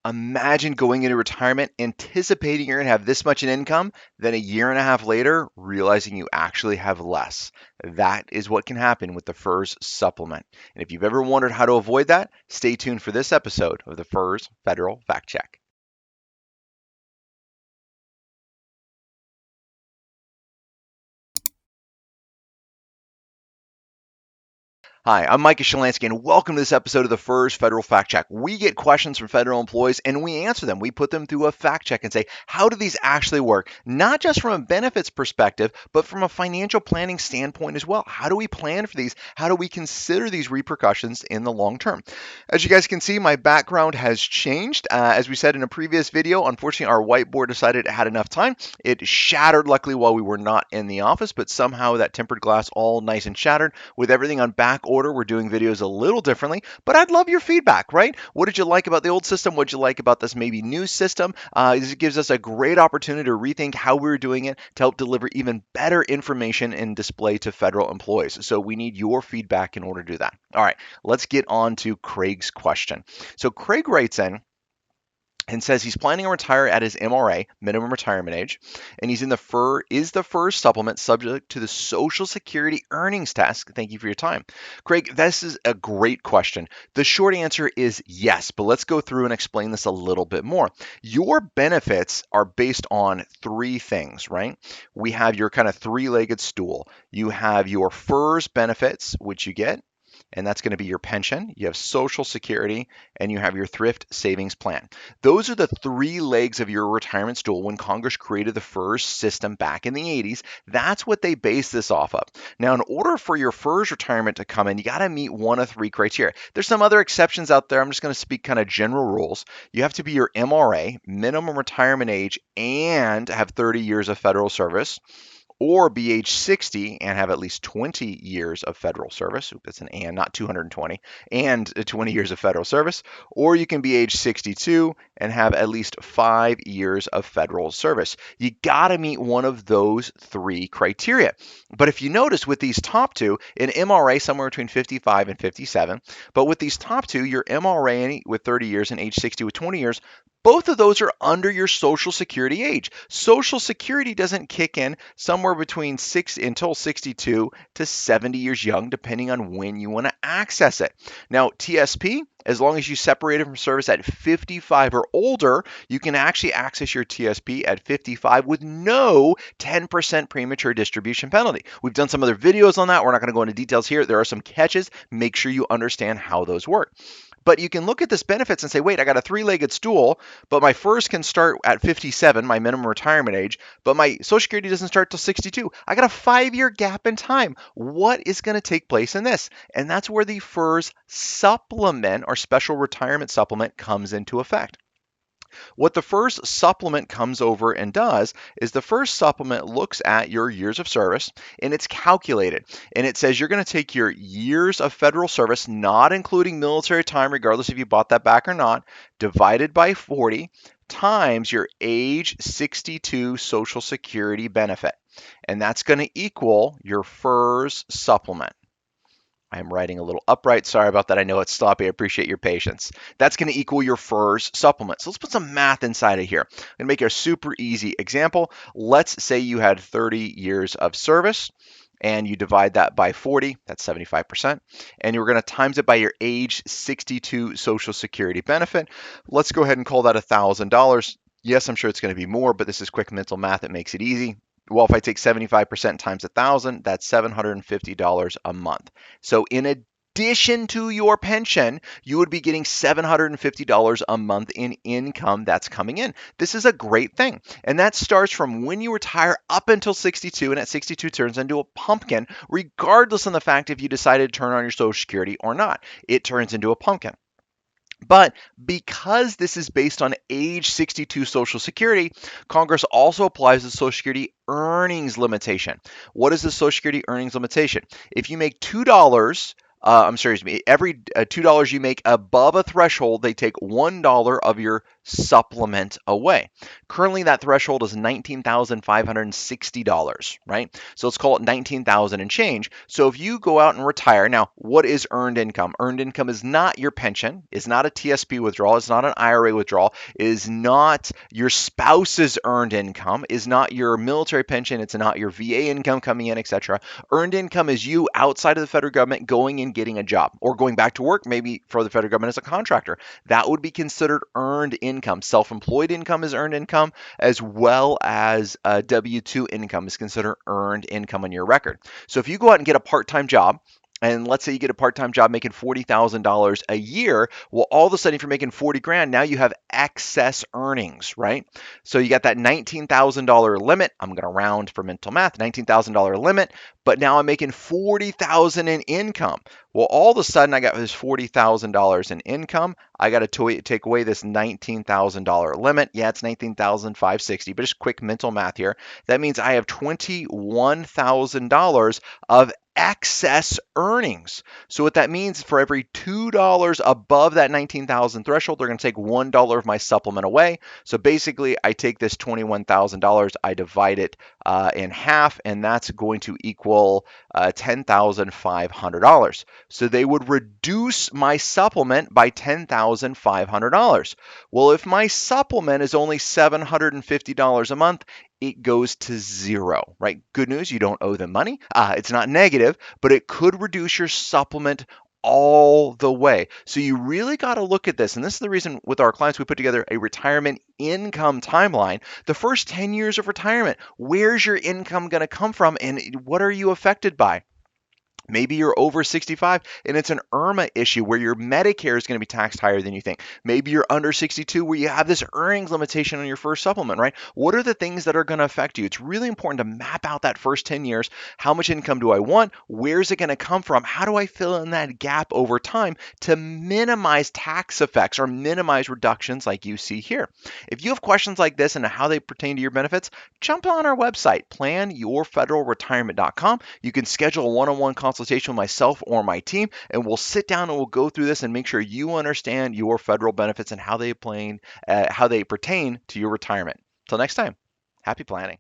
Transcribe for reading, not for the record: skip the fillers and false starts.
Imagine going into retirement anticipating you're going to have this much in income, then a year and a half later, realizing you actually have less. That is what can happen with the FERS supplement. And if you've ever wondered how to avoid that, stay tuned for this episode of the FERS Federal Fact Check. Hi, I'm Micah and welcome to this episode of the FERS Federal Fact Check. We get questions from federal employees and we answer them. We put them through a fact check and say, how do these actually work? Not just from a benefits perspective, but from a financial planning standpoint as well. How do we plan for these? How do we consider these repercussions in the long term? As you guys can see, my background has changed. As we said in a previous video, unfortunately, our whiteboard decided it had enough time. It shattered, luckily, while we were not in the office, but somehow that tempered glass all nice and shattered. With everything on back order, we're doing videos a little differently, but I'd love your feedback, right? What did you like about the old system? What did you like about this maybe new system? This gives us a great opportunity to rethink how we're doing it to help deliver even better information and display to federal employees. So we need your feedback in order to do that. All right, let's get on to Craig's question. So Craig writes in and says he's planning to retire at his MRA, minimum retirement age, and he's in the FERS supplement subject to the Social Security earnings test. Thank you for your time. Craig, this is a great question. The short answer is yes, but let's go through and explain this a little bit more. Your benefits are based on three things, right? We have your kind of three-legged stool. You have your FERS benefits, which you get, and that's going to be your pension. You have Social Security, and you have your thrift savings plan. Those are the three legs of your retirement stool when Congress created the FERS system back in the 80s. That's what they base this off of. Now, in order for your FERS retirement to come in, you got to meet one of three criteria. There's some other exceptions out there. I'm just going to speak kind of general rules. You have to be your MRA, minimum retirement age, and have 30 years of federal service, or be age 60 and have at least 20 years of federal service. That's an and, not 220, and 20 years of federal service. Or you can be age 62 and have at least 5 years of federal service. You got to meet one of those three criteria. But if you notice with these top two, an MRA somewhere between 55 and 57, but with these top two, your MRA with 30 years and age 60 with 20 years, both of those are under your Social Security age. Social Security doesn't kick in somewhere between until 62 to 70 years young, depending on when you want to access it. Now, TSP, as long as you separated from service at 55 or older, you can actually access your TSP at 55 with no 10% premature distribution penalty. We've done some other videos on that. We're not going to go into details here. There are some catches. Make sure you understand how those work. But you can look at this benefits and say, wait, I got a three-legged stool, but my FERS can start at 57, my minimum retirement age, but my Social Security doesn't start till 62. I got a 5-year gap in time. What is going to take place in this? And that's where the FERS supplement or special retirement supplement comes into effect. What the FERS supplement comes over and does is the FERS supplement looks at your years of service and it's calculated. And it says you're going to take your years of federal service, not including military time, regardless if you bought that back or not, divided by 40 times your age 62 Social Security benefit. And that's going to equal your FERS supplement. I'm writing a little upright. Sorry about that. I know it's sloppy. I appreciate your patience. That's going to equal your FERS supplement. So let's put some math inside of here. I'm going to make a super easy example. Let's say you had 30 years of service and you divide that by 40, that's 75%, and you're going to times it by your age 62 Social Security benefit. Let's go ahead and call that $1,000. Yes, I'm sure it's going to be more, but this is quick mental math. It makes it easy. Well, if I take 75% times 1,000, that's $750 a month. So in addition to your pension, you would be getting $750 a month in income that's coming in. This is a great thing. And that starts from when you retire up until 62, and at 62 turns into a pumpkin, regardless of the fact if you decided to turn on your Social Security or not. It turns into a pumpkin. But because this is based on age 62 Social Security, Congress also applies the Social Security earnings limitation. What is the Social Security earnings limitation? If you make $2 every $2 you make above a threshold, they take $1 of your supplement away. Currently, that threshold is $19,560, right? So let's call it 19,000 and change. So if you go out and retire, now what is earned income? Earned income is not your pension, is not a TSP withdrawal, it's not an IRA withdrawal, is not your spouse's earned income, is not your military pension, it's not your VA income coming in, etc. Earned income is you outside of the federal government going and getting a job or going back to work, maybe for the federal government as a contractor. That would be considered earned income. Self-employed income is earned income, as well as W-2 income is considered earned income on your record. So if you go out and get a part-time job, and let's say you get a part-time job making $40,000 a year, well, all of a sudden, if you're making 40 grand, now you have excess earnings, right? So you got that $19,000 limit. I'm going to round for mental math, $19,000 limit, but now I'm making 40,000 in income. Well, all of a sudden, I got this $40,000 in income. I got to take away this $19,000 limit. Yeah, it's $19,560, but just quick mental math here. That means I have $21,000 of excess earnings. So what that means, for every $2 above that 19,000 threshold, they're going to take $1 of my supplement away. So basically, I take this $21,000, I divide it in half, and that's going to equal $10,500. So they would reduce my supplement by $10,500. Well, if my supplement is only $750 a month, it goes to zero, right? Good news, you don't owe them money. It's not negative, but it could reduce your supplement all the way. So you really got to look at this. And this is the reason with our clients, we put together a retirement income timeline. The first 10 years of retirement, where's your income going to come from and what are you affected by? Maybe you're over 65 and it's an IRMA issue where your Medicare is going to be taxed higher than you think. Maybe you're under 62 where you have this earnings limitation on your first supplement, right? What are the things that are going to affect you? It's really important to map out that first 10 years. How much income do I want? Where's it going to come from? How do I fill in that gap over time to minimize tax effects or minimize reductions like you see here? If you have questions like this and how they pertain to your benefits, jump on our website, planyourfederalretirement.com. You can schedule a one-on-one consultation with myself or my team, and we'll sit down and we'll go through this and make sure you understand your federal benefits and how they pertain to your retirement. Till next time, happy planning.